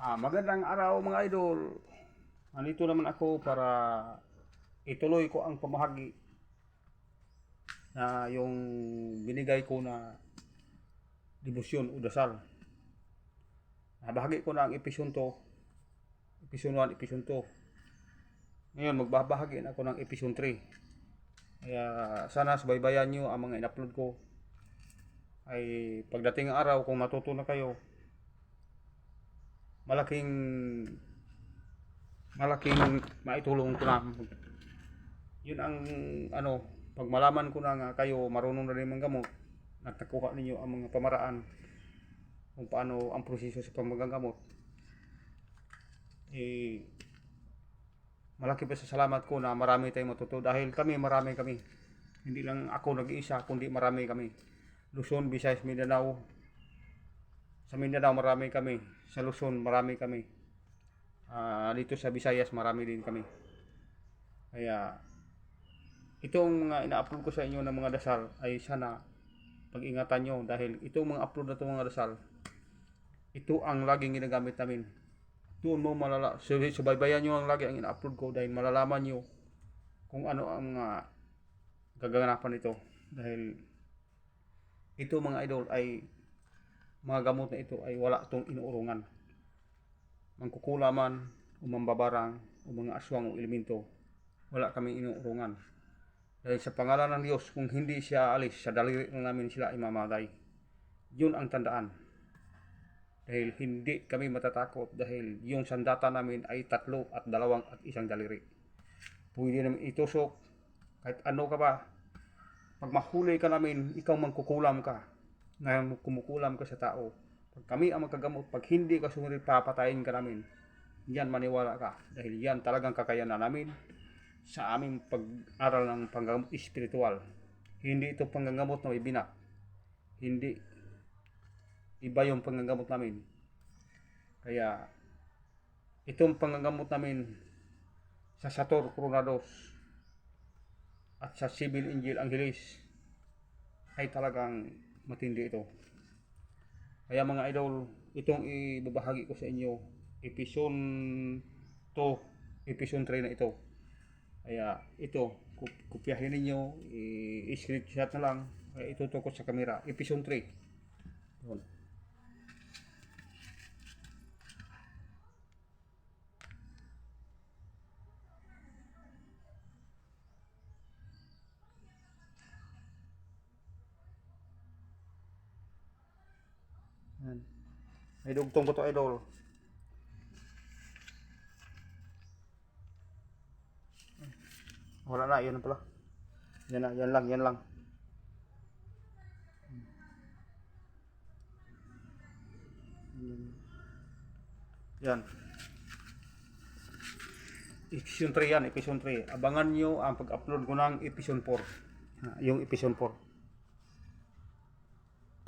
Magandang araw mga idol. Nandito naman ako para ituloy ko ang pamahagi na yung binigay ko na debosyon o dasal. Nabahagi ko na ang episode 1, episode 2. Ngayon magbabahagi na ako ng episode 3. Kaya sana subaybayan nyo ang mga in-upload ko. Ay pagdating ng araw kung matuto na kayo, malaking maitulong ko na. Yun ang pag malaman ko na nga kayo marunong na rin manggamot at nakuha ninyo ang mga pamaraan kung paano ang proseso sa panggagamot, malaki pa sa salamat ko na marami tayong matuto dahil marami kami. Hindi lang ako nag-iisa kundi marami kami. Luzon, Visayas, Mindanao. Sa Mindanao marami kami, sa Luzon marami kami, dito sa Visayas marami din kami. Kaya itong mga ina-upload ko sa inyo ng mga dasal ay sana pag-ingatan nyo dahil itong mga upload na itong mga dasal, ito ang laging ginagamit namin. Doon mo subaybayan nyo ang lagi ang ina-upload ko dahil malalaman nyo kung ano ang gaganapan nito. Dahil ito mga idol ay mga gamot na ito ay wala itong inuurungan. Mangkukulaman o mambabarang o mga aswang o elemento, wala kami inuurungan. Dahil sa pangalan ng Diyos, kung hindi siya alis, sa daliri na namin sila ay mamatay. Yun ang tandaan. Dahil hindi kami matatakot dahil yung sandata namin ay 3 at 2 at 1 daliri. Pwede namin itusok kahit ano ka ba. Pag mahuli ka namin, ikaw mangkukulam ka na kumukulam ka sa tao. Pag kami ang magkagamot, pag hindi ka sumunod, papatayin ka namin. Yan, maniwala ka. Dahil yan talagang kakayanan namin sa aming pag-aral ng panggamot espiritual. Hindi ito panggamot na may binak. Hindi. Iba yung panggamot namin. Kaya itong panggamot namin sa Sator Coronados at sa Sibil Angel Angelis ay talagang matindi ito. Kaya mga idol, itong ibabahagi ko sa inyo, episode 2, episode 3 na ito. Kaya ito, kopyahin ninyo, i-screenshot na lang, itutukot sa camera, episode 3. Yun. May dugtong ko to idol. Wala na, yun na pala. Yan lang. Yan. Episode 3 yan, episode 3. Abangan nyo ang pag-upload ko ng episode 4. Yung episode 4.